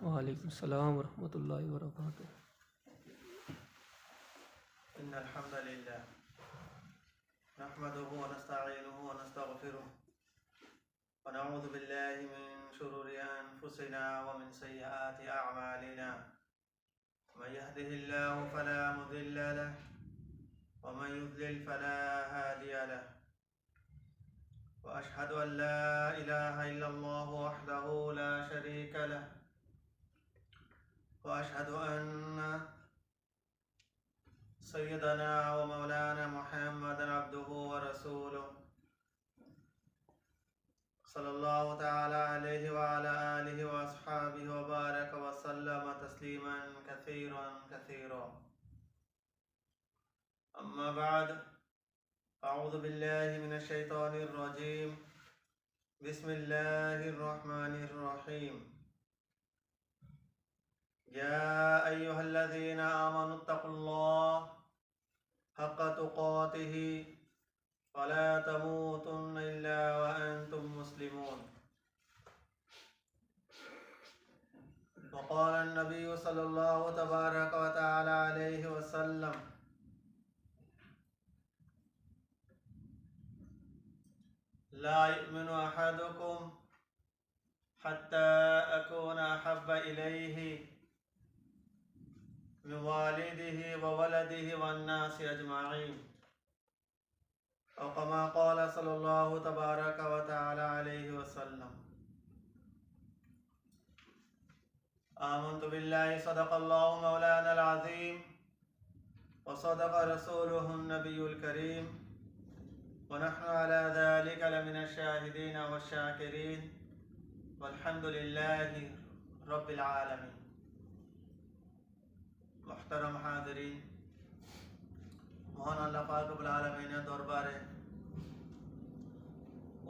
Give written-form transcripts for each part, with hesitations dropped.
वालेकुम सलाम वरहमतुल्लाहि वबरकातुह। إن الحمد لله نحمده ونستعينه ونستغفره ونعوذ بالله من شرور أنفسنا ومن سيئات أعمالنا من يهده الله فلا مضل له ومن يضلل فلا هادي له وأشهد أن لا إله إلا الله وحده لا شريك له وأشهد أن سيدنا ومولانا محمدا عبده ورسوله صلى الله تعالى عليه وعلى آله وأصحابه وبارك وسلم تسليما كثيرا كثيرا. أما بعد، أعوذ بالله من الشيطان الرجيم. بسم الله الرحمن الرحيم. يا أيها الذين آمنوا اتقوا الله حق تقاته ولا تموتن إلا وأنتم مسلمون. وقال النبي صلى الله تبارك وتعالى عليه وسلم: لا يؤمن أحدكم حتى أكون أحب إليه من والده وولده والناس أجمعين، أو كما قال صلى الله تبارك وتعالى عليه وسلم. آمنت بالله صدق الله مولانا العظيم وصدق رسوله النبي الكريم ونحن على ذلك لمن الشاهدين والشاكرين والحمد لله رب العالمين. محترم हाज़रीन, মহান আল্লাহ পাক রব্বুল আলামিনের দরবারে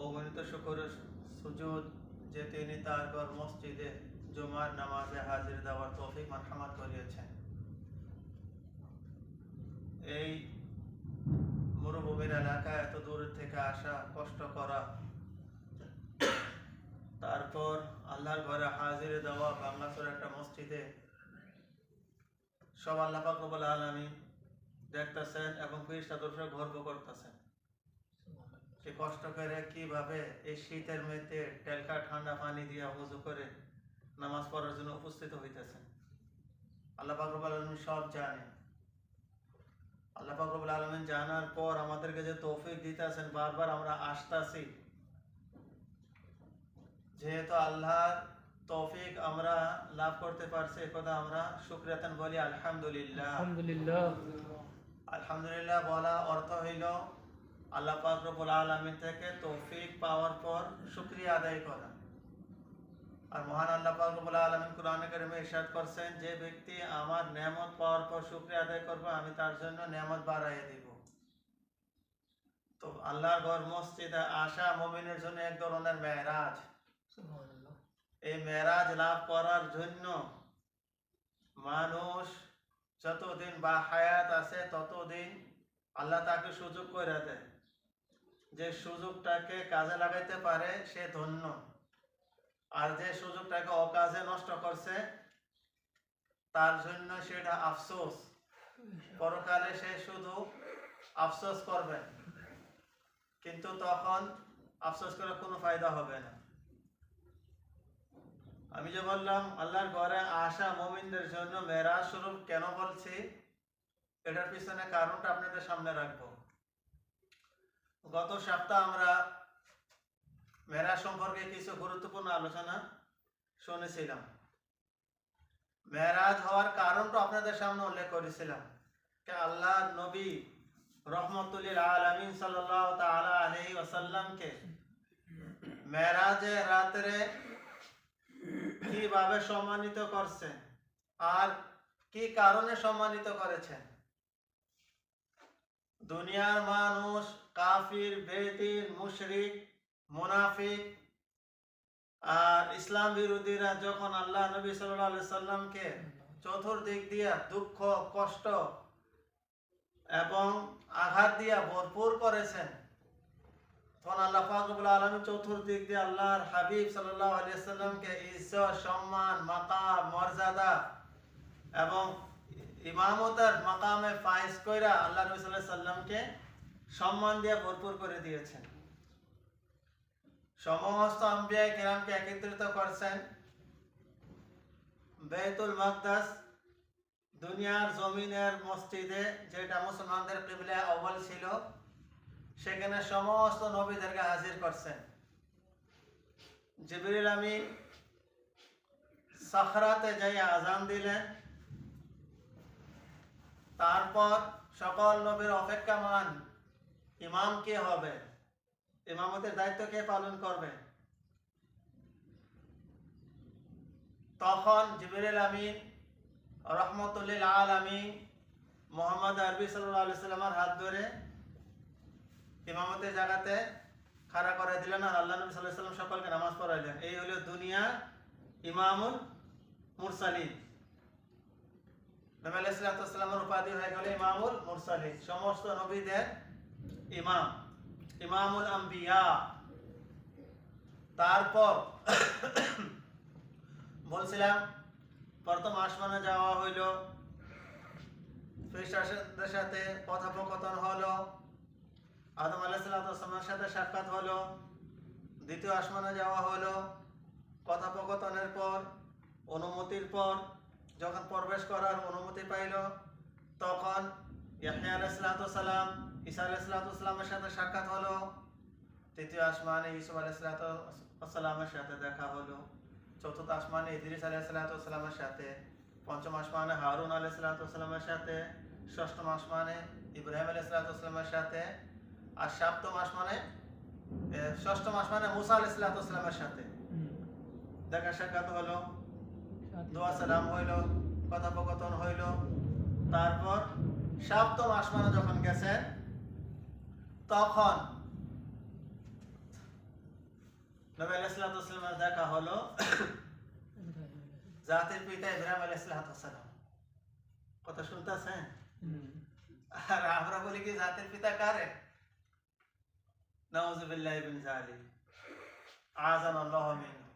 অগণিত শুকর সুজুদ যে তিনি তার ঘর মসজিদে জুমার নামাজে হাজির দেওয়ার তৌফিক মারহামাত করিয়েছেন। এই মরুভূমির এলাকায় এত দূর থেকে আসা, কষ্ট করা, তারপর আল্লাহর ঘরে হাজির দেওয়া বাংলাদেশের একটা মসজিদে সব আল্লাহ পাক রব্বুল আলামিন দেখতেছেন এবং ফেরেশতাদের গর্ব করতেছেন। সে কষ্ট করে কিভাবে এই শীতের মেতে টেলকা ঠান্ডা পানি দিয়ে ওযু করে নামাজ পড়ার জন্য উপস্থিত হইতেছেন। আল্লাহ পাক রব্বুল আলামিন সব জানেন। আল্লাহ পাক রব্বুল আলামিন জানার পর আমাদেরকে যে তৌফিক দিতেছেন, বারবার আমরা আসতাছি, যেহেতু আল্লাহর তৌফিক আমরা লাভ করতে পারছি, কথা আমরা শুকরিয়াতান বলি আলহামদুলিল্লাহ। আলহামদুলিল্লাহ। আলহামদুলিল্লাহ বলা অর্থ হইল আল্লাহ পাক রব্বুল আলামিন থেকে তৌফিক পাওয়ার পর শুকরিয়া আদায় করা। আর মহান আল্লাহ পাক রব্বুল আলামিন কোরআনে কারিমে ইরশাদ করেছেন, যে ব্যক্তি আমার নেয়ামত পাওয়ার পর শুকরিয়া আদায় করবে, আমি তার জন্য নেয়ামত বাড়াইয়ে দিব। তো আল্লাহর ঘর মসজিদে আসা মুমিনের জন্য এক ধরনের মেরাজ। এই মেরাজ লাভ করার জন্য মানুষ যতদিন বা হায়াত আছে ততদিন আল্লাহ তাকে সুযোগ করে দেয়। যে সুযোগটাকে কাজে লাগাইতে পারে সে ধন্য, আর যে সুযোগটাকে অকাজে নষ্ট করছে তার জন্য সেটা আফসোস। পরকালে সে শুধু আফসোস করবে, কিন্তু তখন আফসোস করে কোনো ফায়দা হবে না। আমি যে বললাম আল্লাহর ঘরে আসা মুমিনদের জন্য মেরাজ স্বরূপ কেন বলছি, এটার পিছনে কারণটা আপনাদের সামনে রাখবো। গত সপ্তাহ আমরা মেরাজ সম্পর্কে কিছু গুরুত্বপূর্ণ আলোচনা শুনেছিলাম। মেরাজ হওয়ার কারণটা আপনাদের সামনে উল্লেখ করেছিলাম। আল্লাহর নবী রহমতুল্লিল আলামিন সাল্লাল্লাহু তাআলা আলাইহি ওয়াসাল্লামকে মেরাজের রাতে কিভাবে সম্মানিত করছেন আর কি কারণে সম্মানিত করেছেন। দুনিয়ার মানুষ, কাফির, বেদিন, মুশরিক, মুনাফিক আর ইসলাম বিরোধীরা যখন আল্লাহ নবী সাল্লাল্লাহু আলাইহি সাল্লামকে চতুর্দিক দিয়া দুঃখ, কষ্ট এবং আঘাত দিয়া ভরপুর করেছেন, তখন আল্লাহ পাক রব্বুল আলামিন চতুর্দিক দিয়ে আল্লাহর হাবিব সাল্লাল্লাহু আলাইহি ওয়াসাল্লামকে ইজ্জত, সম্মান, মাকাম, মর্যাদা এবং ইমামতের মাকামে ফায়েজ কইরা আল্লাহ নবী সাল্লাল্লাহু আলাইহি সাল্লামকে সম্মান দিয়ে ভরপুর করে দিয়েছেন। সমস্ত আম্বিয়া কিরামকে একত্রিত করছেন বাইতুল মাকদাস, দুনিয়ার জমিনের মসজিদে, যেটা মুসলমানদের কিবলা আউয়াল ছিল, সেখানে সমস্ত নবীদেরকে হাজির করছেন। জিবরিল আমিন সাখরাতে যাই আজান দিলেন। তারপর সকল নবীর অপেক্ষামান ইমাম কে হবে, ইমামতের দায়িত্ব কে পালন করবে, তখন জিবরিল আমিন রহমতুল্লিল আলামিন মুহাম্মদ আরবি সাল্লাল্লাহু আলাইহি সাল্লামের হাত ধরে ইমামতের জায়গাতে খাড়া করে দিলেন আর আল্লাহ নবী সাল্লাল্লাহু আলাইহি সাল্লাম সকলকে নামাজ পড়াইলেন। এই হলো দুনিয়া ইমামুল মুরসালিন। নবী আলাইহিস সালাতু ওয়াস সালামের উপাধি হয়ে গেল ইমামুল মুরসালিন, সমস্ত নবীদের ইমাম, ইমামুল আম্বিয়া। তারপর বলছিলাম প্রথম আসমানে যাওয়া হইল, ফেরেশতাদের সাথে কথোপকথন হলো, আদম আলাইহিস সালামের সাথে সাক্ষাৎ হলো। দ্বিতীয় আসমানে যাওয়া হলো, কথোপকথনের পর, অনুমতির পর যখন প্রবেশ করার অনুমতি পাইল, তখন ইয়াহইয়া আলাইহিস সালাম, ঈসা আলাইহিস সালামের সাথে সাক্ষাৎ হলো। তৃতীয় আসমানে ইউসুফ আলাইহিস সালামের সাথে দেখা হলো। চতুর্থ আসমানে ইদ্রিস আলাইহিস সালামের সাথে, পঞ্চম আসমানে হারুন আলাইহিস সালামের সাথে, ষষ্ঠম আসমানে ইব্রাহিম আলাইহিস সালামের সাথে, আর ষষ্ঠম আসমানে মুসা আলাইহিস সালামের সাথে দেখা সাক্ষাৎ হলো, দোয়া সালাম হইল, কথোপকথন হইল। তারপর সপ্তম আসমানে যখন গেছেন, তখন নবী আলাইহিস সালামের দেখা হলো জাতির পিতা ইব্রাহিম আলাইহিস সালাম। কথা শুনতেছেন? আর আমরা বলি কি জাতির পিতা কারে? নাউযুবিল্লাহি মিন যালিক, আযানাল্লাহু মিনহু।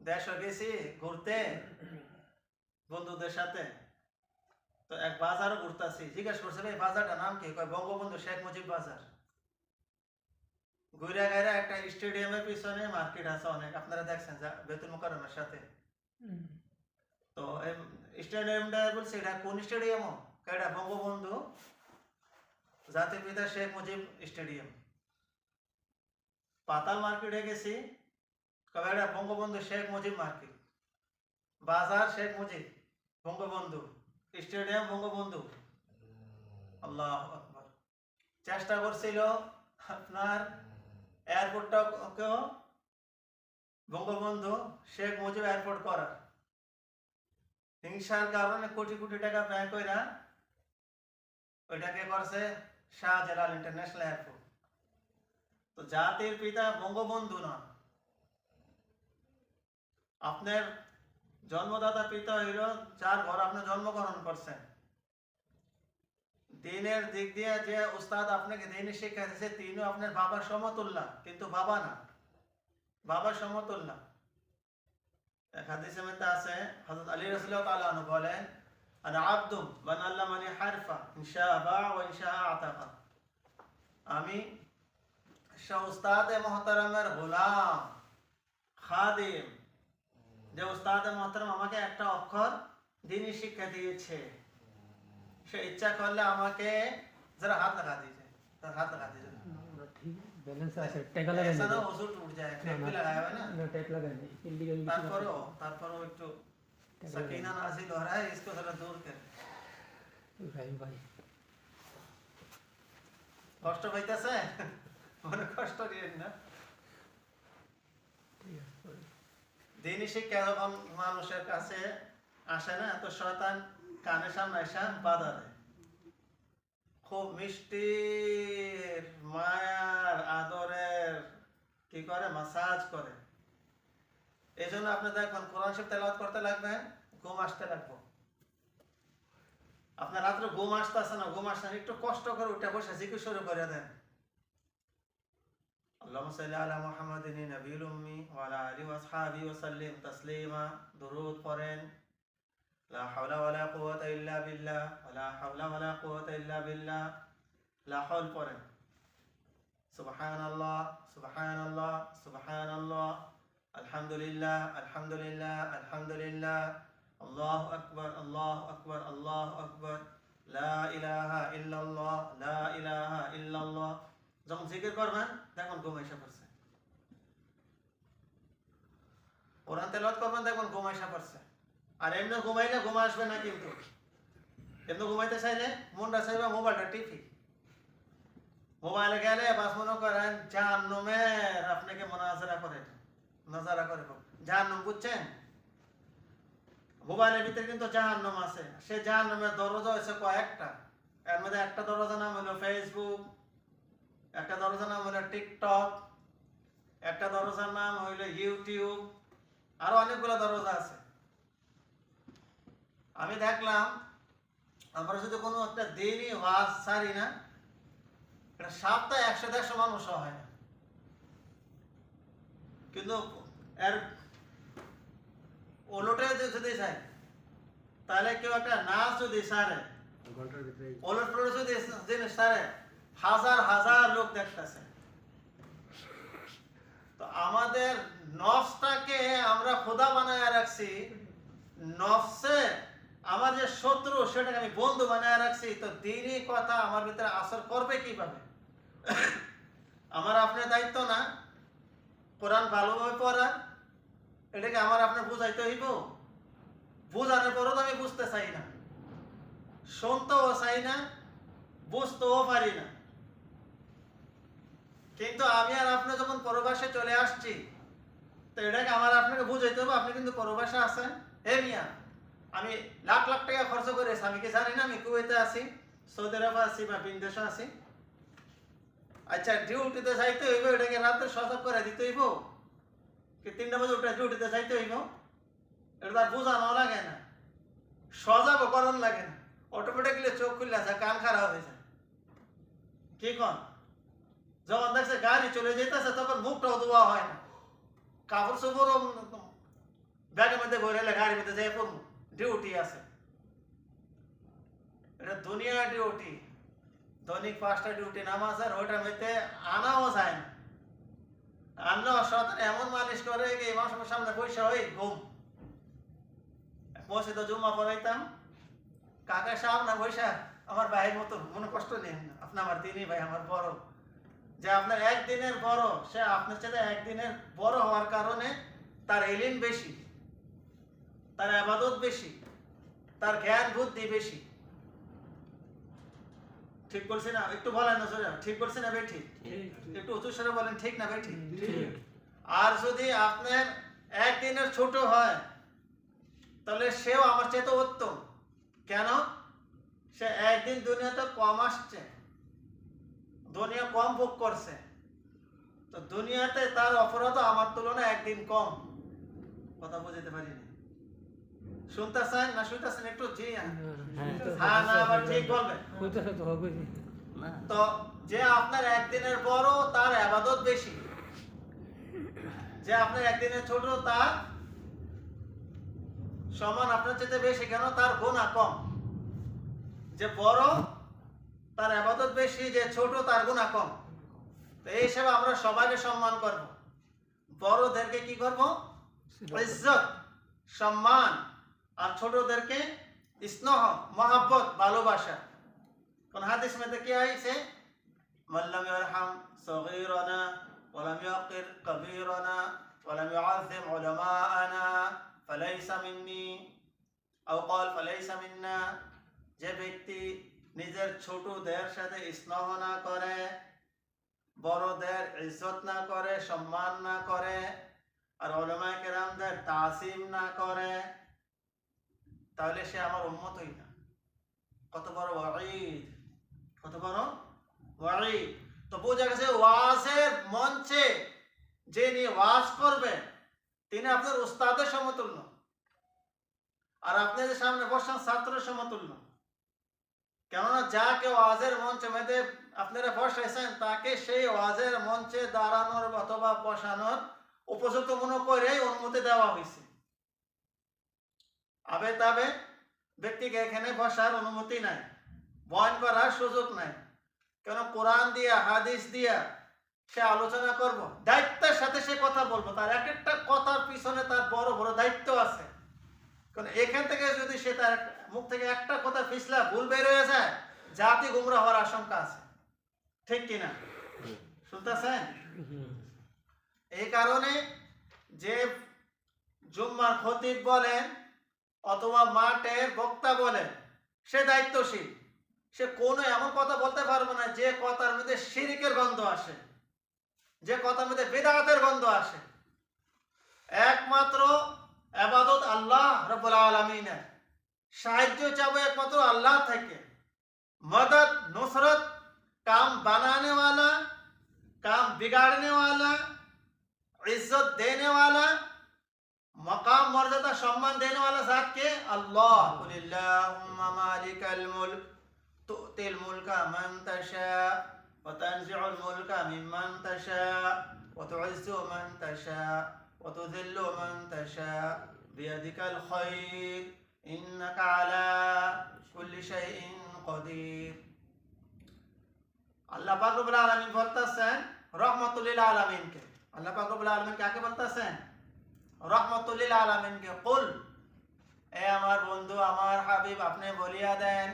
দেশে গেছি ঘুরতে বন্ধুদের সাথে, তো এক বাজারও ঘুরতেছি, জিজ্ঞেস করছে ভাই বাজারটার নাম কি? কয় বঙ্গবন্ধু শেখ মুজিব বাজার। ঘুরে গাইরা একটা স্টেডিয়ামের পিছনে মার্কেট আছে অনেক, আপনারা দেখছেন বেতুল মুকাররমের সাথে। তো স্টেডিয়ামটা বলছে এটা কোন স্টেডিয়াম? এটা বঙ্গবন্ধু জাতির পিতা শেখ মুজিব স্টেডিয়াম। পাতাল মার্কেটে গেছি, কবে এটা বঙ্গবন্ধু শেখ মুজিব মার্কেট, বাজার শেখ মুজিব, বঙ্গবন্ধু স্টেডিয়াম বঙ্গবন্ধু। আল্লাহু আকবার। চেষ্টা করছিল আপনার এয়ারপোর্টটাকেও বঙ্গবন্ধু শেখ মুজিব এয়ারপোর্ট করার, হিংসার কারণে কোটি কোটি টাকা ব্যয় কইরা ওইটাকে করছে শাহজালাল ইন্টারন্যাশনাল এয়ারপোর্ট। তো জাতির পিতা বঙ্গবন্ধু নন, আপনার জন্মদাতা পিতা হইল যার ঘর আপনি জন্মগ্রহণ করছেন। দিনের দিক দিয়ে যে উস্তাদ আপনাকে দিনই শিক্ষা দিয়েছে, তিনিও আপনার বাবার সমতুল্য, কিন্তু বাবা না, বাবার সমতুল্য। এক হাদিসের মধ্যে আছে, হযরত আলী রাদিয়াল্লাহু তাআলা আনহু বলেন, আনা আবদুম মান আল্লামানি হারফা ইনশা বা ওয়া ইনশা আতাকা। আমি উস্তাদে মুহতারামের গোলাম, খাদিম, যে উস্তাদে মুহতারাম আমাকে একটা অক্ষর দ্বীনি শিক্ষা দিয়েছে, সে ইচ্ছা করলে আমাকে जरा हाथ लगा दीजिए, तो हाथ लगा दीजिए। ठीक बैलेंस আছে টেক লাগাই ऐसा ना वजूद टूट जाए, टेक भी लगाया हुआ है ना, টেক লাগাই নেই ইল্লিগাল तारपरो একটু सकीना नाजिल हो रहा है, इसको जरा दूर कर। ইব্রাহিম ভাই কষ্ট পাইতেছে, মনে কষ্ট দিয়েন না। ঠিক আছে, দ্বীনি শিক্ষা যখন মানুষের কাছে আসে না, তো শয়তান কানের সামনে এসে বাধা দেয়, খুব মিষ্টি মায়ার আদরের কি করে, মাসাজ করে। এই জন্য আপনি দেখবেন কোরআন শরীফ তেলাওয়াত করতে লাগবেন, ঘুম আসতে লাগবে। আপনার রাত্রে ঘুম আসতেছে না, ঘুম আসতে একটু কষ্ট করে উঠে বসে জিকির শুরু করে দেন, اللهم صل على محمد النبي الأمي وعلى آله وأصحابه وسلم تسليما درود পড়েন لا حول ولا قوة إلا بالله ولا حول ولا قوة إلا بالله لا حول পড়েন سبحان الله سبحان الله سبحان الله الحمد لله الحمد لله الحمد لله الله أكبر الله أكبر الله أكبر لا إله إلا الله لا إله إلا الله যখন জিকির করবেন দেখুন ঘুম এসে পড়ছে কোরআন তেলাওয়াত করবেন দেখুন ঘুম এসে পড়ছে আর এমনি ঘুমাইলে ঘুম আসবে না কিন্তু এমনি ঘুমাইতে চাইলে মনটা চাইবে মোবাইলটা টিপি মোবাইলে গেলে বাস মনে করেন জাহান্নামের আপনাকে নাজারা করে জাহান্নাম বুঝছেন মোবাইলের ভিতরে কিন্তু জাহান্নাম আছে সেই জাহান্নামের দরজা আছে কয়েকটা এর মধ্যে একটা দরজা নাম হলো ফেসবুক একটা দরজার নাম হলো টিকটক একটা দরজার নাম হইলো ইউটিউব আরো অনেকগুলো দরজা আছে আমি দেখলাম আমরা যদি কোনো একটা দিনই ওয়াজ ছাড়ি না এটা সপ্তাহে 100-150 মানুষ হয় না কিন্তু এর ওলটে যদি চাই তাহলে কেউ একটা নাচ যদি ছাড়ে ওলট পালট যদি জিনিস ছাড়ে হাজার হাজার লোক দেখতেছে তো আমাদের নফসটাকে আমরা খোদা বানায় রাখছি নফসে আমার যে শত্রু সেটাকে আমি বন্ধু বানায় রাখছি তো দিনই কথা আমার ভিতরে আসর করবে কিভাবে আমার আপনার দায়িত্ব না কোরআন ভালোভাবে পড়া এটাকে আমার আপনার বুঝাইতে হইব বুঝানোর পরও তো আমি বুঝতে চাই না শুনতেও চাই না বুঝতেও পারি না কিন্তু আমি আর আপনি যখন পরবাসে চলে আসছি তো এটাকে আমার আপনাকে বুঝাইতে হবে আপনি কিন্তু পরবাসে আছেন হে মিয়া আমি লাখ লাখ টাকা খরচ করেছি আমি কি জানি না আমি কুয়েতে আছি সৌদি আরবে আছি বা বিদেশে আছি আচ্ছা ডিউটিতে যাইতে হইব এটাকে রাতে সজাগ করে দিতে হইব কি 3টা বাজে উঠে ডিউটিতে যাইতে হইব এটা তার বোঝানো লাগে না সজাগও করার লাগে না অটোমেটিকলি চোখ খুললে যায় কান খারাপ হয়ে যায় কি কন যখন দেখছে গাড়ি চলে যেতেছে তখন মুখটাও ধোয়া হয় না কাপড় চোপড়ও ব্যাগের মধ্যে ভরে গাড়ির মধ্যে যাই পড়বো ডিউটি আছে এটা দুনিয়া ডিউটি দৈনিক 5টা ডিউটি নামাজ আর ওইটার মধ্যে আনাও যায় না আনলেও শয়তান এমন মালিশ করে যে ইমাম সাহেবের সামনে বসে হই ঘুম মসজিদে জুম্মা পড়াইতাম কাকা সামনে বসে আমার ভাইয়ের মতো মনে কষ্ট নেন আপনি আমার দিনই ভাই আমার বড় যে আপনার একদিনের বড় সে আপনার সাথে একদিনের বড় হওয়ার কারণে তার ইলম বেশি তার ইবাদত বেশি তার জ্ঞান বুদ্ধি বেশি ঠিক বলছি না একটু বলেন না সোজা ঠিক বলছি না ভাই ঠিক একটু উঁচু স্বরে বলেন ঠিক না ভাই ঠিক আর যদি আপনার একদিনের ছোট হয় তাহলে সেও আমার চেয়ে উত্তম কেন সে একদিন দুনিয়াতে কম আসছে দুনিয়া কম ভোগ করছে তো দুনিয়াতে তার অপরাধ আমার তুলনায় একদিন কম কথা বুঝতে পারিনি শুনতেছেন না শুনতেছেন একটু জি হ্যাঁ না আবার ঠিক বলবেন তো যে আপনার একদিনের বড় তার ইবাদত বেশি যে আপনার একদিনের ছোট তার সমান আপনার চেয়ে বেশি কেন তার গুনাহ কম যে বড় তার ইবাদত বেশি যে ছোট তার গুনাহ কম তো এই হিসাবে আমরা সবাইকে সম্মান করব বড়দেরকে কি করব ইজ্জত সম্মান আর ছোটদেরকে স্নেহ মহব্বত ভালোবাসা কোন হাদিস মধ্যে কি আছে মাল্লাম ইয়ারহাম সগীরানা ওয়ালাম ইয়াকির কবীরানা ওয়ালাম ইউআযিম উলামাআনা ফালাইসা মিন্নি আও ক্বাল ফালাইসা মিন্না যে ব্যক্তি নিজের ছোটদের সাথে স্নেহ না করে বড়দের ইজ্জত না করে সম্মান না করে আর উলামায়ে কেরামদের তাসিম না করে তাহলে সে আমার উম্মতই না কত বড় ওয়াঈদ কত বড় ওয়াঈদ তো বোঝা গেছে ওয়াজের মঞ্চে যিনি ওয়াজ করবে তিনি আপনার উস্তাদের সমতুল্য আর আপনাদের সামনে বসান ছাত্রের সমতুল্য কেননা যা কেউ ওয়াজের মঞ্চে মধ্যে আপনারা বসাইছেন, তাকে সেই ওয়াজের মঞ্চে দাঁড়ানোর অথবা বসানোর উপযুক্ত মনে করে অনুমতি দেওয়া হয়েছে। আবে তবে ব্যক্তিকে এখানে বসার অনুমতি নাই, বয়ান করার সুযোগ নাই। কেন কোরআন দিয়া হাদিস দিয়া সে আলোচনা করব, দায়িত্বের সাথে সে কথা বলবো, তার এক একটা কথার পিছনে তার বড় বড় দায়িত্ব আছে। কারণ এখান থেকে যদি সে তার মুখ থেকে একটা কথা পিছলা ভুল বের হয়ে যায়, জাতি গুমরা হওয়ার আশঙ্কা আছে। ঠিক কিনা? শুনতেছেন? এই কারণে যে জুম্মার খতিব বলেন অথবা মাঠের বক্তা বলেন, সে দায়িত্বশীল। সে কোনো এমন কথা বলতে পারবে না যে কথার মধ্যে শিরকের গন্ধ আসে, যে কথার মধ্যে বিদআতের গন্ধ আসে। একমাত্র ইবাদত আল্লাহ রাব্বুল আলামিনের, সাহায্য চাবো একমাত্র আল্লাহ থেকে। मदद नुसरत काम बनाने वाला, काम बिगाड़ने वाला, इज्जत देने वाला, मकाम मर्यादा सम्मान देने वाला ज़ात के अल्लाह। कुलिल्लाहुम्मा मालिकल मुल्क तु'तिल मुल्का मन तशा व तंज़िउल मुल्का मिम्मन तशा व तु'इज़्ज़ु मन तशा व तुज़िल्लु मन तशा बियदिकल खैर इन्नका अला कुल्ली शाइइन কদির। আল্লাহ পাক রব্বুল আলামিন বলতেছেন রহমাতুল লিল আলামিনকে। আল্লাহ পাক রব্বুল আলামিন কাকে বলতেছেন? রহমাতুল লিল আলামিনকে। কুল, এ আমার বন্ধু, আমার হাবিব, আপনি বলিয়া দেন,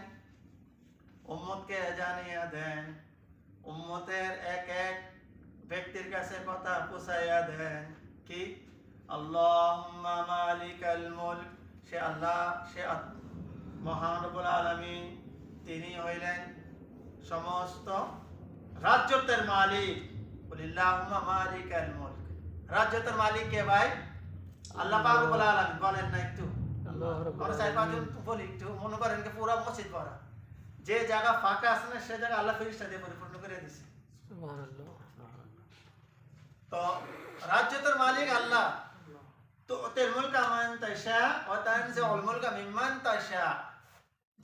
উম্মতকে জানিয়ে দেন, উম্মতের এক এক ব্যক্তির কাছে কথা পৌঁছাইয়া দেন কি আল্লাহুম্মা মালিকাল মুলক, সে আল্লাহ, সে মহান রব্বুল আলামিন, তিনি হইলেন সমস্ত রাজ্যতের মালিক। কুলিল্লাহুম্মা মালিকাল মুলক, রাজ্যতের মালিক কে ভাই? আল্লাহ পাক রব্বুল আলামিন। বলেন না একটু, আমরা চার পাঁচজন বলি একটু, মনে করেন কি পুরো মসজিদ ভরা, যে জায়গা ফাঁকা আছে না সে জায়গা আল্লাহ ফেরেশতা দিয়ে পরিপূর্ণ করে দিয়েছে। তো রাজ্যতের মালিক আল্লাহ। তু'তিল মুলকা মান তাশা ওয়া তানজিউল মুলকা মিম্মান তাশা,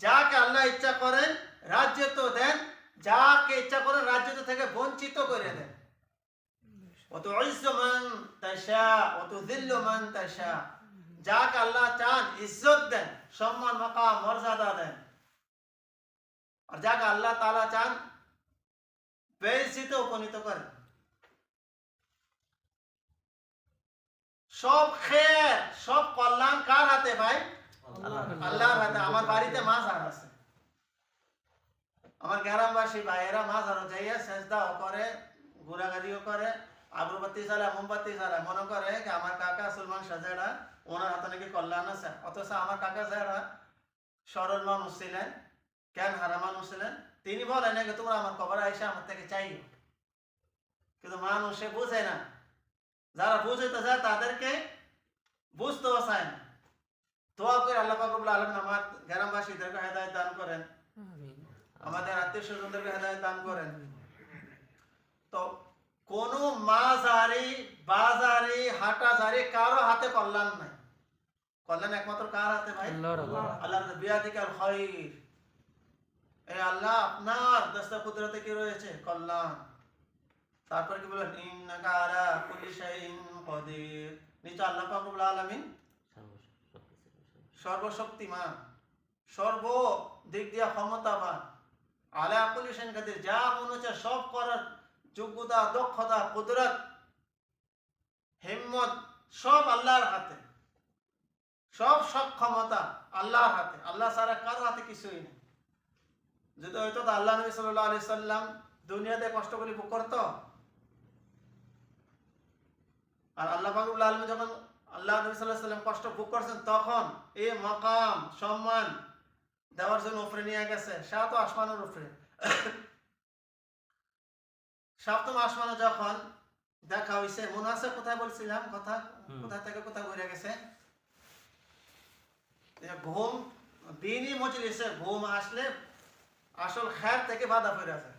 যাকে আল্লাহ ইচ্ছা করেন রাজ্যত্ব দেন, যাকে ইচ্ছা করেন রাজ্যত্ব থেকে বঞ্চিত করে দেন। ওয়া তু'ইজ্জু মান তাশা ওয়া তুযিল্লু মান তাশা, যাকে আল্লাহ চান ইজ্জত দেন, সম্মান মাকাম মর্যাদা দেন, আর যাকে আল্লাহ তাআলা চান বেইজ্জতিতে উপনীত করেন। সব খের, সব কল্যাণ কার হাতে ভাই? আল্লাহর হাতে। আমার বাড়িতে মাজার আছে, আমার গ্রামবাসী ভাইয়েরা মাজারও যাইয়া সেজদাও করে, ঘোরাঘুরিও করে, আগরবাতি জ্বালায়, মোমবাতি জ্বালায়, মনে করে আমার কাকা সুলমান সাজেরা, ওনার হাতে নাকি কল্যাণ আছে। অথচ আমার কাকা যারা সরল মানুষ ছিলেন, জ্ঞান হারা মানুষ ছিলেন, তিনি বলেন নাকি তোমরা আমার কবরে এসে আমার থেকে চাইও, কিন্তু মানুষে বুঝে না। যারা বুঝতে চায় তাদেরকে বুঝতেও চায় না। দোয়া করে আল্লাহ পাক রব্বুল আলামিন আমার গ্রামবাসীদেরকে হেদায়েত দান করেন, আমাদের আত্মীয় স্বজনদেরকে হেদায়েত দান করেন। তো কোন মাজারি, বাজারি, হাটাজারি কারো হাতে কল্যাণ নাই। কল্যাণ একমাত্র কার হাতে ভাই? আল্লাহর। বিয়াদিকাল খায়র, এই আল্লাহ আপনার দস্তা কুদরতে কি রয়েছে? কল্যাণ। তারপর কি বলেন? ইন্নাকা আলা কুল্লি শাইইন কাদির, নিশ্চয় আল্লাহ পাক রব্বুল আলামিন সর্বশক্তিমান, সর্ব দিক দিয়ে ক্ষমতাবান। আলা কুল্লি শাইইন কাদির, যা মনে হচ্ছে সব করার যোগ্যতা, দক্ষতা, কুদরত, হিম্মত সব আল্লাহর হাতে। সব সক্ষমতা আল্লাহর হাতে। আল্লাহ ছাড়া কারো হাতে কিছুই নেই। যদি হয়তো আল্লাহ নবী সাল্লাল্লাহু আলাইহি সাল্লাম দুনিয়াতে কষ্ট করে ভোগ করতো, আর আল্লাহ পাক রব্বুল আলামিন যখন আল্লাহ নবী সাল্লাল্লাহু আলাইহি সাল্লাম কষ্ট ভোগ করছেন, তখন এই মাকাম সম্মান দেওয়ার জন্য উপরে নিয়ে গেছে, সাত আসমানের উপরে। সপ্তম আসমানে যখন দেখা হইছে, মনে আছে কোথায় বলছিলাম কথা, কোথা থেকে কোথায় ঘুরে গেছে? ঘুম, দিনই মজলিসে ঘুম আসলে আসল খের থেকে বাধা পড়ে আছে।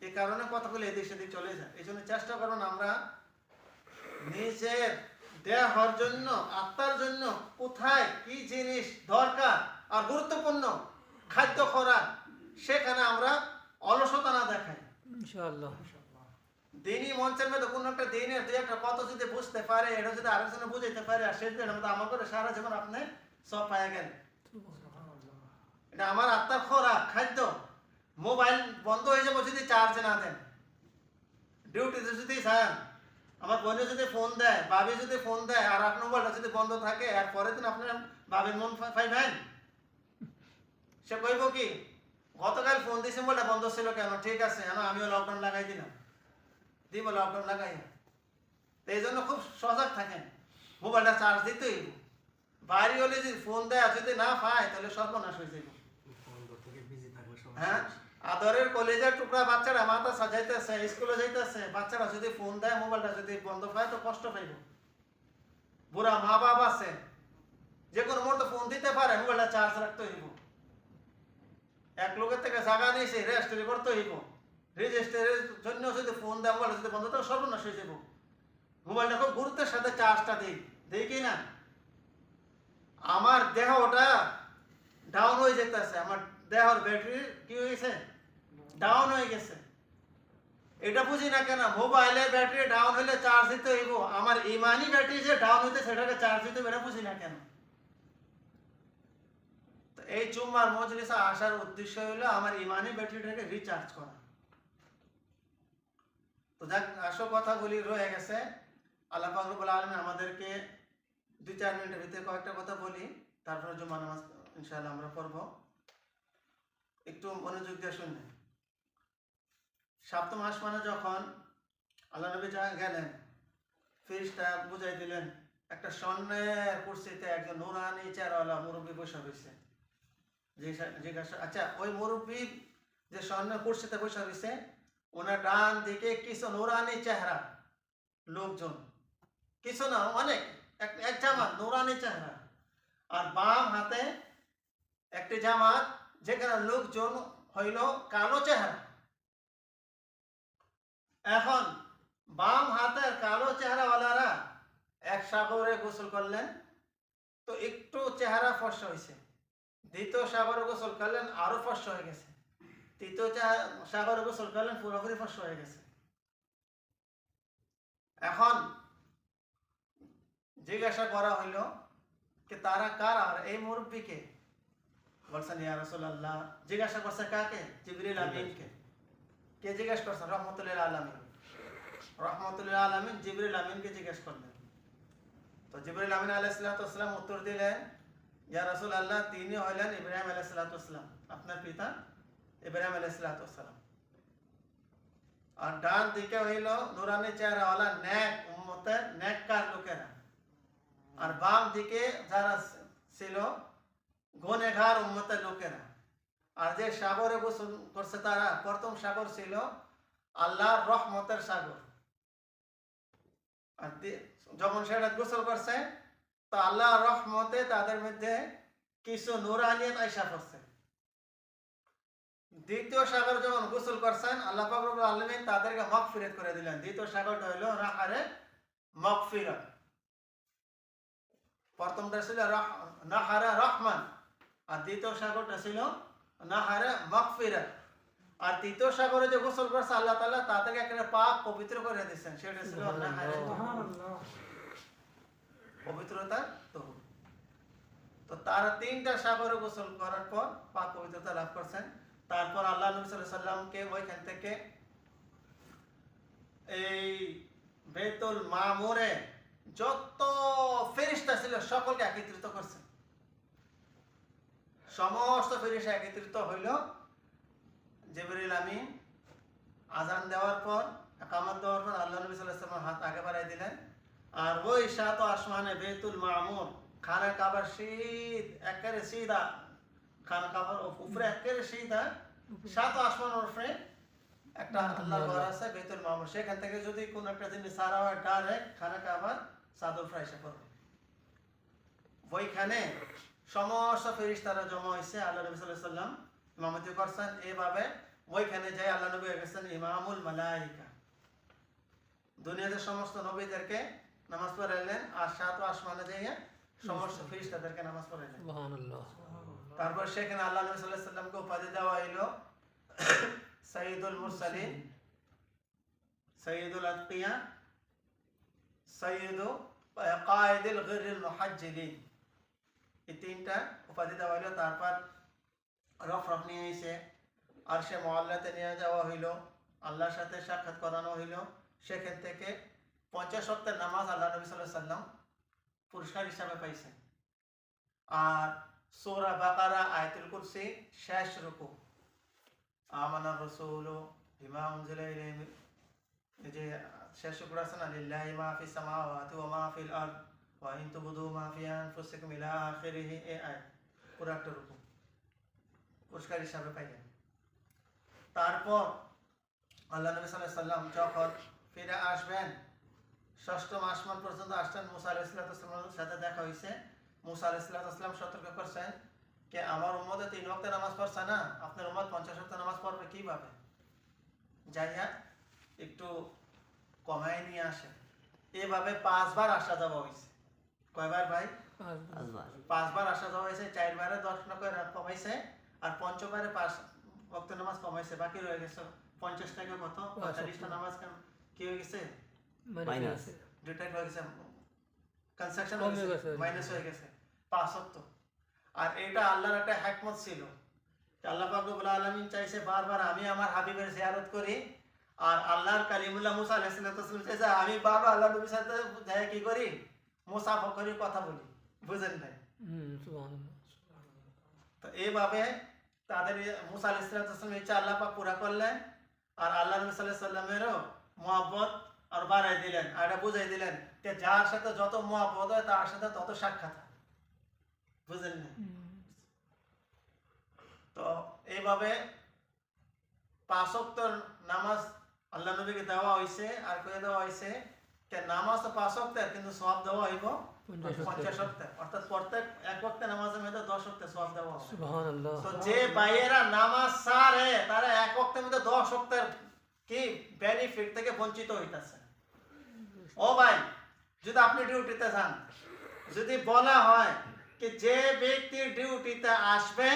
এই কারণে কথাগুলো এদিক সেদিক চলে যায়। এই জন্য চেষ্টা করবেন আমরা নিজের দেহর জন্য, আত্মার জন্য কোথায় কি জিনিস দরকার আর গুরুত্বপূর্ণ খাদ্য খোরাক, সেখানে আমরা অলসতা না দেখায়। ইনশাআল্লাহ। দিনই মঞ্চের মধ্যে কোনো একটা দিনের দুই একটা কথা যদি বুঝতে পারে, এটা যদি আরেকজনে বুঝাইতে পারে, আর সেই দিনের মধ্যে আমার করে সারা জীবন আপনি সব পাইয়া গেলেন। এটা আমার আত্মার খোরাক, খাদ্য। মোবাইল বন্ধ হয়ে যাবে যদি চার্জ না দেন, ডিউটিতে যদি যান, আমার বোনে যদি ফোন দেয়, ভাবি যদি ফোন দেয়, আর আপনার মোবাইলটা যদি বন্ধ থাকে, আর পরের দিন আপনার ভাবির মন পাইবেন, সে কইব কি গতকাল ফোন দিয়েছি বলে বন্ধ ছিল কেন, ঠিক আছে আমিও লকডাউন লাগাই দিলাম, দিব লকডাউন লাগাই। এই জন্য খুব সজাগ থাকেন, মোবাইলটা চার্জ দিতেই হইব। বাড়ি হলে যদি ফোন দেয় যদি না পায় তাহলে সর্বনাশ হয়ে যাবে। হ্যাঁ, আদরের কলেজের টুকরা বাচ্চারা মাথা সাজাইতেছে, স্কুলে যাইতেছে, বাচ্চারা যদি ফোন দেয়, মোবাইলটা যদি বন্ধ পায় তো কষ্ট পাইব। বুড়া মা বাবা আছে, যে কোনো মুহূর্তে ফোন দিতে পারে, মোবাইলটা চার্জ রাখতে হইব। এক লোকের থেকে জায়গা নিয়েছে, রেজিস্ট্রি করতে হইব, রেজিস্ট্রির জন্য যদি ফোন দেয়, মোবাইল যদি বন্ধ তো সর্বনাশ হয়ে যাব। মোবাইলটা খুব গুরুত্বের সাথে চার্জটা দিই কি না। আমার দেহ ওটা ডাউন হয়ে যেতেছে, আমার দেহর ব্যাটারি কি হয়েছে, ডাউন হয়ে গেছে। এটা বুঝি না কেন, মোবাইলের ব্যাটারি ডাউন হলে চার্জ দিতে হইব, আমার ইমানি ব্যাটারি যে ডাউন হইতে সেটাকে চার্জ দিতে হবে, এটা বুঝি না কেন। তো এই জুম্মার মজলিসে আসার উদ্দেশ্য হলো আমার ইমানি ব্যাটারিটাকে রিচার্জ করা। তো যাক, আসল কথাগুলি রয়ে গেছে। আল্লাহ পাক রব্বুল আলামিন আমাদেরকে 2-4 মিনিটের ভিতরে কয়েকটা কথা বলি, তারপরে জুম্মা নামাজ ইনশাআল্লাহ আমরা পড়ব। একটু মনোযোগ দিয়ে শুনবেন। সপ্তম আসমানে যখন আল্লাহ নবী গেলেন, ফেরেশতা বুঝাই দিলেন, একটা স্বর্ণের কুরসিতে একজন নুরানি চেহারাওয়ালা মুরব্বী বসে রয়েছে। জিজ্ঞাসা, আচ্ছা ওই মুরব্বী যে স্বর্ণের কুরসিতে বসে রয়েছে, ওনার ডান দিকে কিছু নুরানি চেহারা লোকজন, কিছু না অনেক, এক জামাত নুরানি চেহারা, আর বাম হাতে একটি জামাত যেখানে লোকজন হইল কালো চেহারা। এখন বাম হাতের কালো চেহারাওয়ালারা এক সাগরে গোসল করলেন, তো একটু চেহারা ফর্সা হয়েছে। দ্বিতীয় সাগরে গোসল করলেন, আরো ফর্সা হয়ে গেছে। তৃতীয় সাগরে গোসল করলেন, পুরোপুরি ফর্সা হয়ে গেছে। এখন জিজ্ঞাসা করা হইল যে তারা কারা, আর এই মুরব্বীকে? বলছেন ইয়া রাসূলুল্লাহ। জিজ্ঞাসা করছে কাকে? জিবরিল আমিনকে। কে জিজ্ঞাসা করছে? রহমতুল্লিল আলামিন। রহমতুল্লিল আলামিন জিবরিল আমিনকে জিজ্ঞাসা করলেন। তো জিবরিল আমিন আলাইহিস সালাতু ওয়াস সালাম উত্তর দিলেন, ইয়া রাসূলুল্লাহ, তিনি হলেন ইব্রাহিম আলাইহিস সালাতু ওয়াস সালাম, আপনার পিতা ইব্রাহিম আলাইহিস সালাতু ওয়াস সালাম। আর ডান দিকে হইল নুরানি চেহারাওয়ালা নেক উম্মতের নেককার লোকেরা, আর বাম দিকে যারা ছিল গুনেগার উম্মতের লোকেরা। আর যে সাগরে গোসল করছে তারা, প্রথম সাগর ছিল আল্লাহর রহমতের সাগর। আর যখন সেটা গোসল করছে তো আল্লাহর রহমতে তাদের মধ্যে কিছু নূরানিয়ত আইসা পড়ছে। দ্বিতীয় সাগর যখন গোসল করছেন, আল্লাহ পাক রব্বুল আলামিন তাদেরকে মাগফিরাত করে দিলেন। দ্বিতীয় সাগরটা হলো নাহারে মাগফিরাত। প্রথমটা ছিল নাহারে রহমান, আর দ্বিতীয় সাগরটা ছিল নাহারে মাগফিরাত। আর তৃতীয় সাগরে যে গোসল করছে আল্লাহ তাআলা তাদেরকে একটা পাক পবিত্র করে দিয়েছেন, সেটা ছিল নাহারে পবিত্রতা। তো তারা 3টা সাগরে গোসল করার পর পাক পবিত্রতা লাভ করছেন। তারপর আল্লাহ নবী সাল্লাল্লাহু আলাইহি সাল্লামকে ওইখান থেকে এই বেতুল মামুরে যত ফেরেশতা ছিল সকলকে একত্রিত করছেন। সমস্ত ফেরেশতা একত্রিত হইল। জিবরিল আমিন আযান দেওয়ার পর, ইকামত দেওয়ার পর আল্লাহ নবী সাল্লাল্লাহু আলাইহি ওয়াসাল্লাম হাত আগে বাড়ায় দিলেন, আর ওই সাত আসমানে বেতুল মামুর খানা কাবার শীত একেবারে সিধা, খানা কাবার উপরে একেবারে সিধা, সাত আসমানের উপরে একটা আল্লাহর ঘর আছে বেতুল মামুর। সেখান থেকে যদি কোন একটা জিনিস সারা হয় ডাইরেক্ট খানা কাবার চাদর ফ্রাইসে পড়বে। ওইখানে সমস্ত ফেরেশতারা জমা হয়েছে, আল্লাহ নবী সাল্লাল্লাহু আলাইহি ওয়াসাল্লাম ইমামতি করছেন। এইভাবে ওইখানে যাই আল্লাহ নবী হয়ে গেছেন ইমামুল মালাইকা। দুনিয়াতে সমস্ত নবীদেরকে নামাজ পড়াইলেন, আর সাত আসমানে যাইয়া সমস্ত ফেরেশতাদেরকে নামাজ পড়াইলেন। সুবহানাল্লাহ। তারপর সেখানে আল্লাহ নবী সাল্লাল্লাহু আলাইহি ওয়াসাল্লামকে উপাধি দেওয়া হইল সৈয়দুল মুরসালিন, সৈয়দুল আতকিয়া, সৈয়দু কায়েদুল গিররিল মুহাজ্জিলিন, এই তিনটা উপাধি দেওয়া হইল। তারপর রফ নিয়ে এসে আরশে মুআল্লাতে নিয়ে যাওয়া হইল, আল্লাহর সাথে সাক্ষাৎ করানো হইল। সেখান থেকে 50 ওয়াক্তের নামাজ আল্লাহ নবী সাল্লাল্লাহু আলাইহি ওয়াসাল্লাম পুরস্কার হিসাবে পাইছেন। আর সূরা বাকারা আয়াতুল কুরসি শেষ রুকু, আমানার রাসূলু বিমা উনজিলা ইলাইহি, এই যে শেষ রুকু আছে না, লিল্লাহি মা ফিস সামাওয়াতি ওয়া মা ফিল আরদ ওয়া ইন তুবদু মা ফি আনফুসিকুম ইলা আখিরিহি, এই আয়াত পুরাটা রুকু পুরস্কার হিসাবে পাইলেন। তারপর আল্লাহ নবী সাল্লাল্লাহু আলাইহি ওয়াসাল্লাম যখন ফিরে আসবেন, ষষ্ঠম আসমান পর্যন্ত আসছেন, মুসা আলাইহিস সালামের সাথে দেখা হয়েছে। মুসা আলাইহিস সালাম সতর্ক করছেন যে আমার উম্মতে 3 ওয়াক্ত নামাজ পড়ছে না, আপনার উম্মত 50 ওয়াক্ত নামাজ পড়বে কিভাবে, যাইয়া একটু কমায় নিয়ে আসে। এভাবে 5 বার আসা যাওয়া হয়েছে। কয়বার ভাই? 5 বার আসা যাওয়া হয়েছে। 4 বারে 10 করে কমাইছে, আর পঞ্চবারে 5 ওয়াক্ত নামাজ কমাইছে। বাকি রয়ে গেছে 50 থেকে কত 45টা নামাজ কি হয়ে গেছে, মাইনাস দুটাই হয়ে গেছে, কনস্ট্রাকশন হয়ে গেছে, মাইনাস হয়ে গেছে 5 ওয়াক্ত। আর এটা আল্লাহর একটা হিকমত ছিল, আল্লাহ পাক রব্বুল আলামিন চাইছে বারবার আমি আমার হাবিবের জিয়ারত করি, আর আল্লাহর কালিমুল্লাহ মুসা আলাইহিস সালাম চাইছে আমি বারবার আল্লাহ নবীর সাথে দেখা কি করি, মুসাফা করি, কথা বলি। বুঝেন ভাই? তো এইভাবে তাদের মুসা আলাইহিস সালামের ইচ্ছা আল্লাহ পাক পুরা করলেন, আর আল্লাহ নবী সাল্লাল্লাহু আলাইহি সাল্লামেরও মুহাব্বত আর বাড়াই দিলেন, আর এটা বুঝাই দিলেন যে যার সাথে যত মুহাব্বত হয় তার সাথে তত সাক্ষাৎ হয়। বুঝলেন না? তো এইভাবে 5 ওয়াক্ত নামাজ আল্লাহ নবীকে দেওয়া হয়েছে। আর কয়ে দেওয়া হয়েছে যে নামাজ তো 5 ওয়াক্তের, কিন্তু সওয়াব দেওয়া হইব 50 ওয়াক্তের, অর্থাৎ প্রত্যেক এক ওয়াক্তের নামাজের মধ্যে 10 ওয়াক্তের সওয়াব দেওয়া হবে। সুবহানাল্লাহ। তো যে ভাইয়েরা নামাজ ছাড়ে তারা এক ওয়াক্তের মধ্যে 10 ওয়াক্তের কি বেনিফিট থেকে বঞ্চিত হইতাছে। ও ভাই, যদি আপনি ডিউটিতে যান, যদি বলা হয় कि যে ব্যক্তি ডিউটিতে আসবে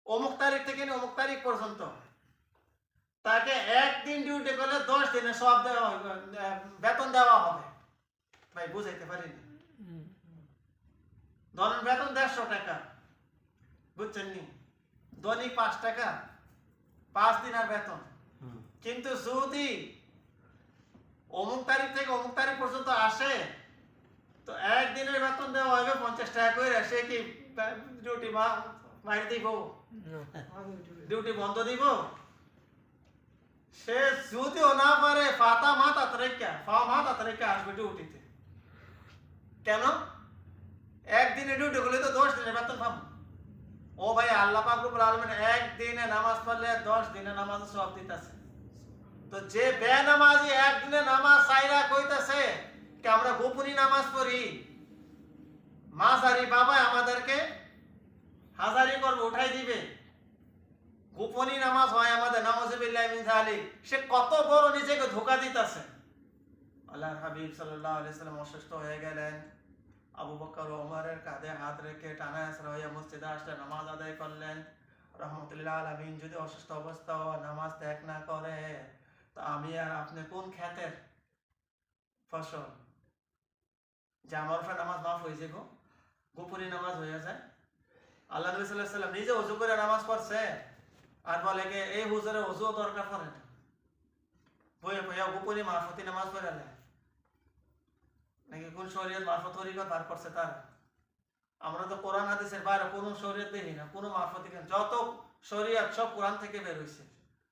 অমুক তারিখ থেকে অমুক তারিখ পর্যন্ত, তাকে একদিন ডিউটি করলে 10 দিনের সওয়াব দেওয়া হবে, বেতন দেওয়া হবে। ভাই বুঝাইতে পারিনি? ধরেন বেতন 150 টাকা, বুঝছেন নি, দৈনিক 5 টাকা, 5 দিনের বেতন। কিন্তু যদি অমুক তারিখ থেকে অমুক তারিখ পর্যন্ত আসে, তো একদিনের বেতন দেওয়া হবে 50 টাকা করে। সে কি ডিউটি মারি দিব? ডিউটি বন্ধ দিব? সে যদিও না পারে ফাতা মাতা তারিখে আসবে ডিউটিতে। কেন? একদিনে ডিউটি করলে তো 10 দিনের বেতন পাবো। ও ভাই, আল্লাহ পাক রব্বুল আলামিন একদিনে নামাজ পড়লে 10 দিনের নামাজের সওয়াব দিতেছে। তো যে বেনামাজি একদিনে নামাজ সাইরা কইতাছে कि আমরা গোপনী নামাজ পড়ি, মাঝারি বাবা আমাদেরকে হাজারি করবে, উঠাই দিবে, গোপনী নামাজ হয় আমাদের, নাউযুবিল্লাহি মিন যালিক, সে কত বড় নিজেকে ধোঁকা দিতেছে। আল্লাহর হাবিব সাল্লাল্লাহু আলাইহি সাল্লাম অসুস্থ হয়ে গেলেন, আবু বকর ও ওমরের কাঁধে হাত রেখে টানা হেঁচড়া হয়ে মসজিদে আসলে নামাজ আদায় করলেন। রহমতুল্লাহ আলামিন যদি অসুস্থ অবস্থাও নামাজ ত্যাগ না করে, তো আমি আর আপনি কোন খ্যাতের ফসল যে আমার উপরে নামাজ মাফ হয়ে যাব, গোপনী নামাজ হয়ে যায়। আল্লাহ নবী সাল্লাল্লাহু আলাইহি সাল্লাম নিজে ওযু করে নামাজ পড়ছে, আর বলে যে এই হুজুরের ওযু দরকার পড়ে না, বইয়ে বইয়া গোপনী মারফতি নামাজ পড়ে নেয় নাকি কোন শরীয়ত মারফত তরিকত বার করছে তার। আমরা তো কোরআন হাদিসের বাইরে কোনো শরীয়ত দেখি না, কোনো মারফতি। যত শরীয়ত সব কোরআন থেকে বের হইছে,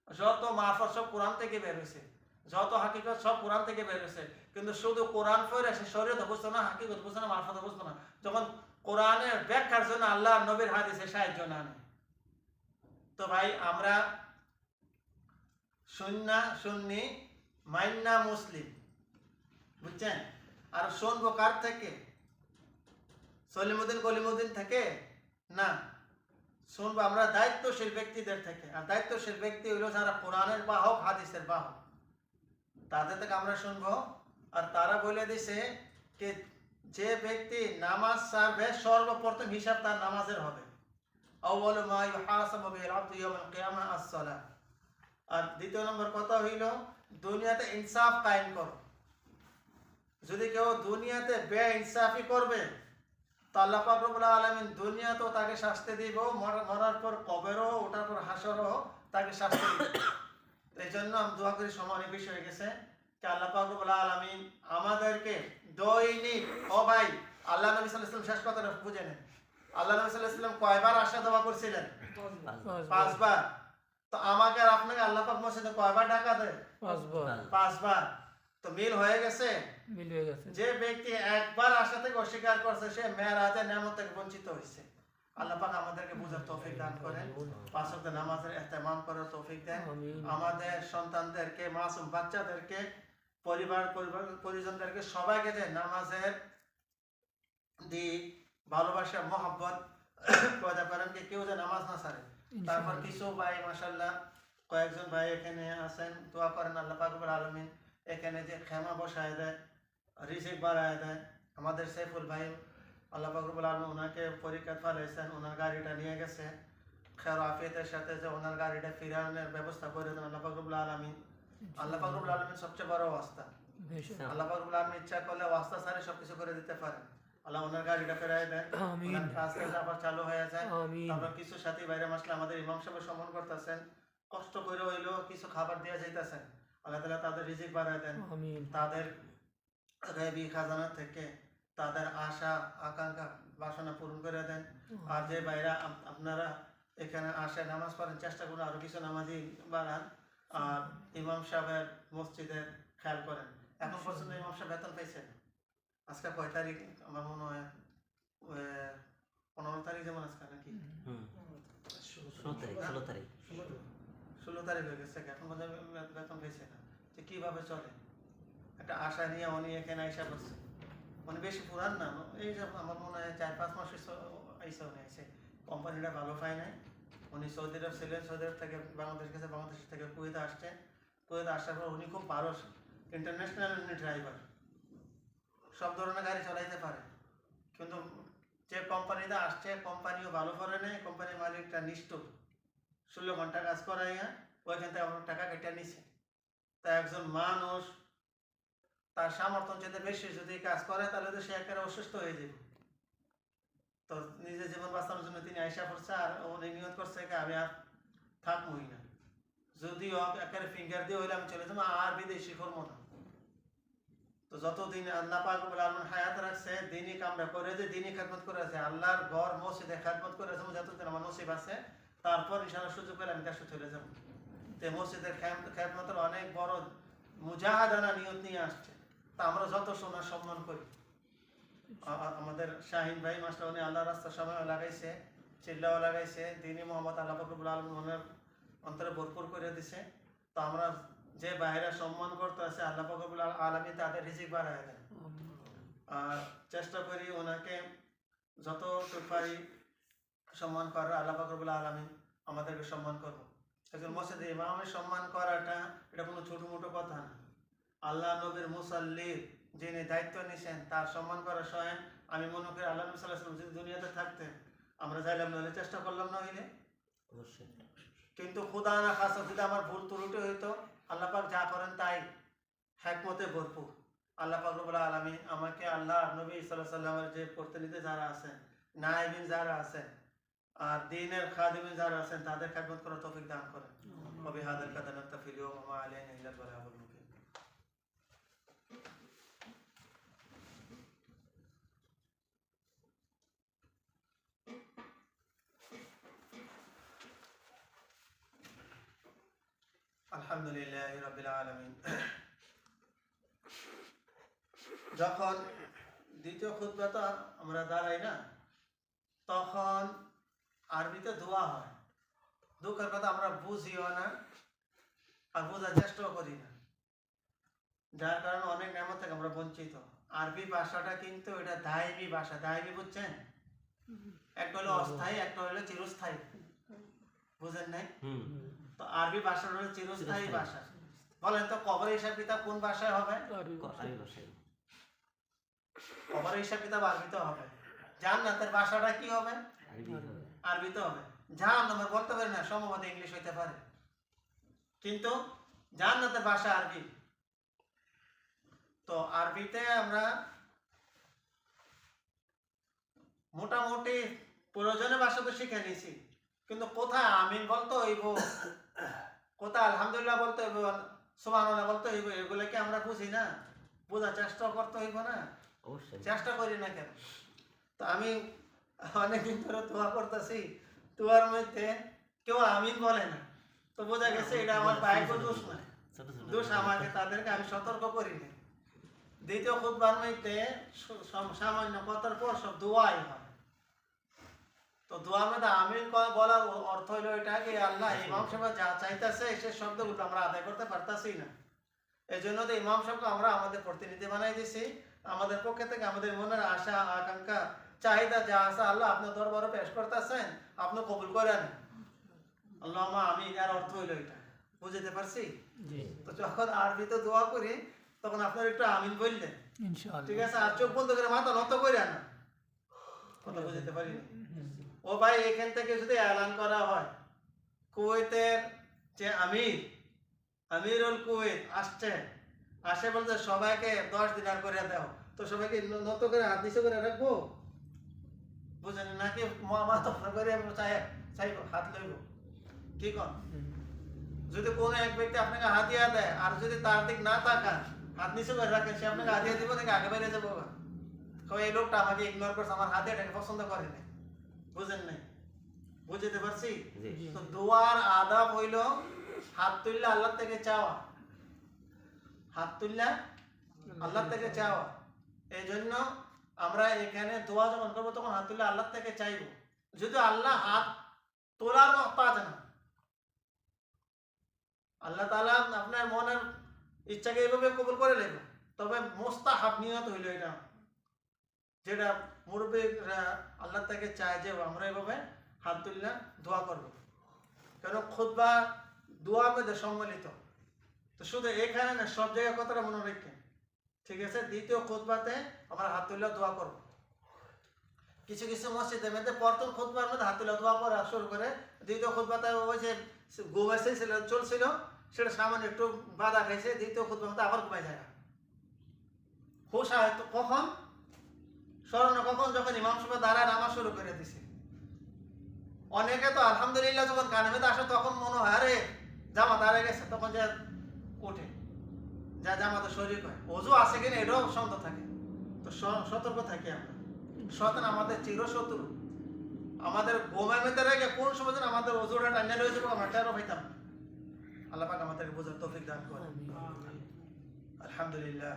যত মারফত সব কোরআন থেকে বের হইছে, যত হাকিকত সব কোরআন থেকে বের হইছে। কিন্তু শুধু কোরআন পড়ে সে শরীয়ত বুঝতো না, হাকিকত বুঝতো না, মারফত বুঝতো না। যখন কোরআনের ব্যাখ্যার জন্য আল্লাহ নবীর হাদিসে সাহায্য না নেয়। তো ভাই, আমরা সুন্নি মাইন্না মুসলিম, বুঝছেন? আর শুনবো কার থেকে? সলিমুদ্দিন কলিমুদ্দিন থেকে না, শুনবো আমরা দায়িত্বশীল ব্যক্তিদের থেকে। আর দায়িত্বশীল ব্যক্তি হইল যারা কোরআনের বাহক, হাদিসের বাহক, তাদের থেকে আমরা শুনবো। আর তারা বলে দিছে যে যে ব্যক্তি নামাজ ছাড়বে সর্বপ্রথম হিসাব তার নামাজের হবে। আউয়ালু মা ইউহাসাবু বিল আবদু ইয়াউমাল কিয়ামাহ আস-সালাহ। আর দ্বিতীয় নম্বর কথা হইল দুনিয়াতে ইনসাফ কায়েম করো। যদি কেউ দুনিয়াতে বেইনসাফি করবে তো আল্লাহ পাক রব্বুল আলামিন দুনিয়াতেও তাকে শাস্তি দিব, মরার পর কবরও, ওঠার পর হাসরও তাকে শাস্তি দিব। এই জন্য আমি দোয়া করি, সময় অনেক বেশি হয়ে গেছে, যে আল্লাহ পাক রব্বুল আলামিন আমাদেরকে দৈনিক, ও ভাই আল্লাহ নবী সাল্লাল্লাহু আলাইহি ওয়াসাল্লাম শেষ কথাটা বুঝে নেন। আল্লাহ নবী সাল্লাল্লাহু আলাইহি ওয়াসাল্লাম কয়বার আশা দোয়া করছিলেন? 5 বার। তো আমাকে আর আপনাকে আল্লাহ পাক মসজিদে কয়বার ডাকা দেয়? 5 বার। তো মিল হয়ে গেছে। যে ব্যক্তি একবার আশা থেকে অস্বীকার করছে সে মেরাজের নিয়ামত থেকে বঞ্চিত হয়েছে। আল্লাহ পাক আমাদেরকে বুঝার তৌফিক দান করেন, 5 ওয়াক্ত নামাজের ইহতিমাম করার তৌফিক দেন, আমাদের সন্তানদেরকে, মাসুম বাচ্চাদেরকে, পরিজনদেরকে সবাইকে যে নামাজের দিক, ভালোবাসা, মহব্বত পয়দা করেন, যে কেউ যে নামাজ না ছাড়ে। তারপর কিছু ভাই মাশাআল্লাহ কয়েকজন ভাই এখানে আছেন, দোয়া করেন আল্লাহ পাক রব্বুল আলামিন এখানে যে খেমা বসায় দেয়, রিজিক বাড়ায় দেয়। আমাদের সাইফুল ভাই আল্লাহ পাক রব্বুল আলামিন ওনাকে পরীক্ষা ফেলাইছেন, ওনার গাড়িটা নিয়ে গেছে, খের আফিয়তের সাথে যে ওনার গাড়িটা ফিরানোর ব্যবস্থা করে দেন আল্লাহ পাক রব্বুল আলামিন। আল্লাহ পাক রব্বুল আলামিন সবচেয়ে বড় ওয়াস্তা। আল্লাহ পাক রব্বুল আলামিন ইচ্ছা করলে ওয়াস্তা ছাড়া সবকিছু করে দিতে পারেন। আল্লাহ ওনার গাড়িটা ফেরাই দেন, ওনার কাজটা আবার চালু হয়ে যায়। তারপর কিছু সাথী বাইরে মাসলে আমাদের ইমাম সাহেব সম্মান করতেছেন, কষ্ট করে হইলেও কিছু খাবার দিয়ে যাইতেছেন। আল্লাহ তাআলা তাদের রিজিক বাড়ায় দেন, তাদের গায়বী খাজানা থেকে তাদের আশা আকাঙ্ক্ষা বাসনা পূরণ করে দেন। আর যে ভাইরা আপনারা এখানে আসে নামাজ পড়েন, চেষ্টা করুন আরো কিছু নামাজি বাড়ান। আর ইমাম সাহেবের মসজিদের খেয়াল করেন। এখন পর্যন্ত ইমাম সাহেব বেতন পাইছেন? আজকে কয় তারিখ? আমার মনে হয় 15 তারিখ যেমন আজকে, নাকি 16 তারিখ 16 তারিখ হয়ে গেছে, এখন পর্যন্ত বেতন পেয়েছে না। যে কিভাবে চলে? একটা আশা নিয়ে উনি এখানে আইসা করছে। উনি বেশি পুরান না, এই যে আমার মনে হয় 4-5 মাস আইসা উনি আইসে। কোম্পানিটা ভালো পায় নাই। উনি সৌদি আরব ছিলেন, সৌদি আরব থেকে বাংলাদেশ গেছে, বাংলাদেশ থেকে কুয়েতে আসছে। কুয়েতে আসার পর উনি খুব ভালো ইন্টারন্যাশনাল ড্রাইভার, সব ধরনের গাড়ি চালাইতে পারে। কিন্তু যে কোম্পানিতে আসছে কোম্পানিও ভালো করে নেই, কোম্পানির মালিকটা নিষ্ঠুর। 16 ঘন্টা কাজ করাইয়া ওইখান থেকে আমার টাকা কেটে নিছে। তা একজন মানুষ তার সামর্থ্য চেয়ে বেশি যদি কাজ করে তাহলে তো সে একেবারে অসুস্থ হয়ে যাবে। তো নিজের জীবন বাঁচানোর জন্য তিনি আইসা করছে, আর উনি নিয়ত করছে আমি আর থাকবোই না, যদিও একেবারে ফিঙ্গার দিয়ে হইলে আমি চলে যাবো, আর বিদেশি করবো না। তো যতদিন আল্লাহ পাক রব্বুল আলামিন হায়াত রাখছে, দিনই কামরা করে যে দিনই খেদমত করে আছে, আল্লাহর ঘর মসজিদে খেদমত করে আছে, যতদিন আমার নসিব আছে, তারপর ইনশাআল্লাহ সুযোগ পেলে আমি দেশে চলে যাবো। তো মসজিদের খেদমতের অনেক বড় মুজাহাদানা নিয়ত নিয়ে আসছে। তা আমরা যত সময় সম্মান করি। আমাদের শাহিন ভাই মাস্টার উনি আল্লাহ রাস্তার সময় লাগাইছে, চিল্লাও লাগাইছে, দিনই মোহাম্মদ আল্লাহ পাক রব্বুল আলামিন মনের অন্তরে ভরপুর করে দিছে। তো আমরা যে বাইরে সম্মান করতে আছে আল্লাহ পাক রব্বুল আলামিন তাদের রিজিক বাড়ায় দেন। আর চেষ্টা করি ওনাকে যতটুকু পারি সম্মান করার, আল্লাহ পাক রব্বুল আলামিন আমাদেরকে সম্মান করবো। একজন মসজিদে ইমামের সম্মান করাটা এটা কোনো ছোট মোটো কথা না। আল্লাহ নবীর মুসাল্লির যিনি দায়িত্ব নিছেন তার সম্মান করা স্বয়ং আমি মনে করি আল্লাহ নবী সাল্লাল্লাহু আলাইহি ওয়াসাল্লাম যদি দুনিয়াতে থাকতেন আমরা চাইলাম না, চেষ্টা করলাম না হইলে। কিন্তু খুদা না খাসা যদি আমার ভুল ত্রুটি হইতো, আল্লাহ পাক যা করেন তাই হিকমতে ভরপুর। আল্লাহ পাক রব্বুল আলামিন আমাকে আল্লাহ নবী সাল্লাল্লাহু আলাইহি ওয়াসাল্লামের যে প্রতিনিধি যারা আছেন, নায়েবিন যারা আছেন, আর দ্বীনের খাদিমিন যারা আছেন তাদের খেদমত করার তৌফিক দান করেন। ওবিহাদাল কাদর নাকতাফি ওয়া মা আলাইনা ইল্লাল বালাগুল মুবিন। আলহামদুলিল্লাহি রাব্বিল আলামিন। যখন দ্বিতীয় খুতবাটা আমরা দাঁড়াই না, তখন আরবিতে দোয়া হয়। দুঃখের কথা আমরা বুঝিও না আর বোঝার চেষ্টাও করি না, যার কারণে অনেক নিয়ামত থেকে আমরা বঞ্চিত। আরবি ভাষাটা কিন্তু এটা দায়মি ভাষা। দায়মি বুঝছেন? একটা হলো অস্থায়ী, একটা হলো চিরস্থায়ী। বুঝেন নাই? তো আরবি ভাষাটা হলো চিরস্থায়ী ভাষা। বলেন তো কবরের হিসাব কিতাব কোন ভাষায় হবে? কবরের হিসাব কিতাব আরবিতে হবে। জান্নাতের ভাষাটা কি হবে? আরবিতে হবে। জাহান্নামের বলতে পারি না, সম্ভবত ইংলিশ হইতে পারে। কিন্তু জান্নাতের ভাষা আরবি। তো আরবিতে আমরা মোটামুটি প্রয়োজনীয় ভাষা তো শিখে নিছি, কিন্তু কোথায় আমিন বলতে হইব, কোথায় আলহামদুলিল্লাহ বলতে হইব, সুবহানাল্লাহ বলতে হইব, এগুলো কি আমরা বুঝি না? বোঝার চেষ্টা করতে হইব না? অবশ্যই চেষ্টা করি না কেন? তো আমি অনেকদিন ধরে দোয়া করতেছি, দোয়ার মধ্যে কেউ আমিন বলে না। তো বোঝা গেছে এটা আমার ভাইকে দোষ না, ছোট ছোট দোষ আমাকে, তাদেরকে আমি সতর্ক করি না। দ্বিতীয় খুতবার মধ্যে সামান্য কথার পর সব দোয়াই হয়। তো দোয়ার মধ্যে আমিন বলার অর্থ হইলো এটা কি আল্লাহ ইমাম সাহেব যা চাইতেছে সে শব্দগুলো আমরা আদায় করতে পারতাছি না, এই জন্য তো ইমাম সাহেবকে আমরা আমাদের প্রতিনিধি বানাই দিছি। আমাদের পক্ষ থেকে আমাদের মনের আশা আকাঙ্ক্ষা চাহিদা যা আছে আল্লাহ আপনার দরবারে পেশ করতেছেন, আপনি কবুল করেন। আল্লাহ আমি এর অর্থ হইলো এটা, বুঝতে পারছি? জি তো যখন আরবিতে দোয়া করি তখন আপনার একটু আমিন বললেন, ইনশাআল্লাহ। ঠিক আছে? আর চোখ বন্ধ করে মাথা নত করে না, কথা বুঝতে পারি না। ও ভাই, এখান থেকে যদি এলান করা হয় কুয়েতের যে আমিরুল কুয়েত আসে বলতে সবাইকে 10 দিনার করে দাও, তো সবাইকে নত করে হাত নিচে করে রাখবো? বুঝেন নাকি মাথা করে চাইব হাত লইব? কি কন? যদি কোনো এক ব্যক্তি আপনাকে হাতিয়া দেয় আর যদি তার দিক না তাকান, হাত নিচে করে রাখেন, সে আপনাকে হাতিয়া দিব নাকি আগে বাইরে যাবো? এই লোকটা আমাকে ইগনোর করছে, আমার হাতিয়াটাকে পছন্দ করে না। বুঝেন নাই? বুঝতে পারছি? জি তো দোয়ার আদাব হইল হাত তুললে আল্লাহ থেকে চাওয়া, হাত তুললে আল্লাহ থেকে চাওয়া। এই জন্য আমরা এখানে দোয়া যখন করবো তখন হাত তুললে আল্লাহ থেকে চাইবো। যদি আল্লাহ হাত তোলার মহতাজ না, আল্লাহ তাআলা আপনার মনের ইচ্ছাকে এইভাবে কবুল করে নেবে, তবে মুস্তাহাব নিয়ত হইল এটা, যেটা মুরব্বীরা আল্লাহ থেকে চায় যে আমরা এইভাবে হাত তুললে দোয়া করব। কেন খুতবা দোয়ার মধ্যে সম্মিলিত। তো শুধু এখানে না, সব জায়গায় কথাটা মনে রাখেন, ঠিক আছে? দ্বিতীয় খুতবাতে আমরা হাত তুললে দোয়া করব। কিছু কিছু মসজিদের মধ্যে প্রথম খুতবার মধ্যে হাত তুলে দোয়া করা শুরু করে, দ্বিতীয় খুতবাতে ওই যে ঘুমাইছে চলছিল সেটা সামান্য একটু বাধা খাইছে, দ্বিতীয় খুতবার মধ্যে আবার ঘুমাই যায়। হুশ হয়তো কখন স্মরণে কখন? যখন ইমাম সাহেব দাঁড়ায় নামাজ শুরু করে দিছে। অনেকে তো আলহামদুলিল্লাহ যখন কানে মধ্যে আসে তখন মনে হয় আরে জামাত দাঁড়ায় গেছে, তখন যে ওঠে যা জামাতে শরীর হয়, ওযু আছে কিনা এটাও সন্দেহ থাকে। তো সতর্ক থাকি আমরা। শয়তান আমাদের চিরশত্রু, আমাদের গোমের মধ্যে রেখে কোন সময় যেন আমাদের ওযুটা টাইনা লয়ে যাবো আমরা টেরও পাইতাম না। আল্লাহ পাক আমাদেরকে বোঝার তৌফিক দান করেন। আলহামদুলিল্লাহ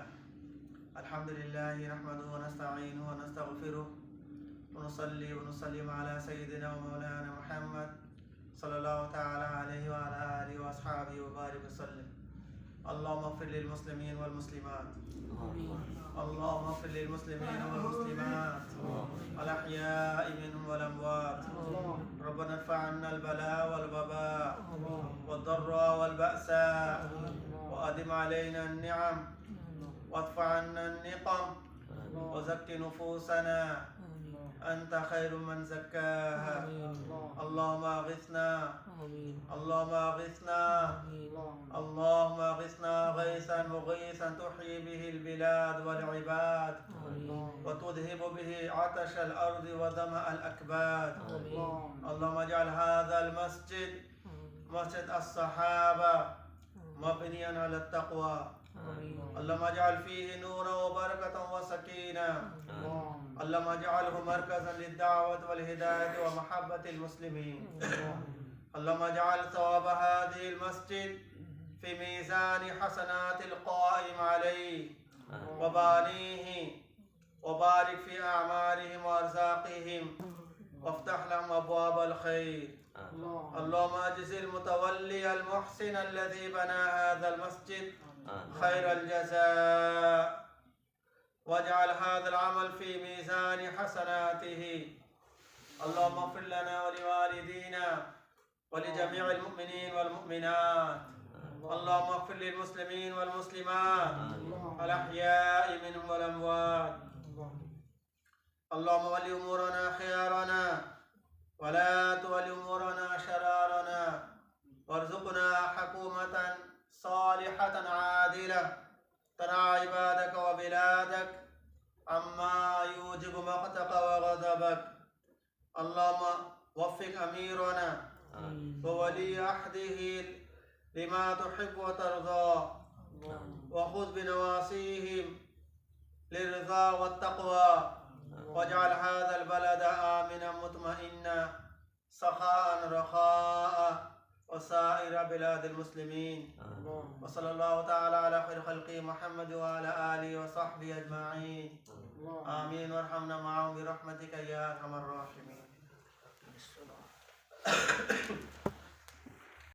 আলহামদুলিল্লাহ নাহমাদুহু ওয়া নাস্তাঈনুহু ওয়া নাস্তাগফিরুহ ওয়া নুসাল্লি ওয়া নুসাল্লিমু আলা সাইয়্যিদিনা ওয়া মাওলানা মুহাম্মদ সাল্লাল্লাহু তাআলা আলাইহি ওয়া আলা আলিহি ওয়া আসহাবিহি ওয়া বারিক ওয়া সাল্লিম। اللهم اغفر للمسلمين والمسلمات، اللهم اغفر للمسلمين والمسلمات الأحياء منهم والأموات. ربنا ارفع عنا البلاء والوباء والضراء والبأساء وأدم علينا النعم وادفع عنا النقم وزك نفوسنا، أنت خير من زكاها. اللهم أغثنا، اللهم أغثنا، اللهم أغثنا غيثا مغيثا تحيي به البلاد والعباد وتذهب به عطش الأرض وظمأ الأكباد. اللهم اجعل هذا المسجد مسجد الصحابة مبنيا على التقوى. اللهم اجعل فيه نورا وبركة وسكينة. اللهم اجعله مركزا للدعوة والهداية ومحبة المسلمين. اللهم اجعل ثواب هذه المسجد في ميزان حسنات القائم عليه وبانيه، وبارك في أعمارهم وأرزاقهم وافتح لهم أبواب الخير. اللهم اجزي المتولي المحسن الذي بنى هذا المسجد خير الجزاء، واجعل هذا العمل في ميزان حسناته. اللهم اغفر لنا ولوالدينا ولجميع المؤمنين والمؤمنات. اللهم اغفر للمسلمين والمسلمات الأحياء منهم والأموات. اللهم ول أمورنا خيارنا ولا تول أمورنا شرارنا، وارزقنا حكومة صالحة عادلة ترعى عبادك وبلادك عما يوجب مقتك وغضبك. اللهم وفق أميرنا وولي عهده لما تحب وترضى، وخذ بنواصيهم للرضا والتقوى، واجعل هذا البلد آمنا مطمئنا سخاء رخاء وسائر بلاد المسلمين. وصلى الله تعالى على خير خلقه محمد وعلى آله وصحبه أجمعين. آمين وارحمنا معهم برحمتك يا أرحم الراحمين.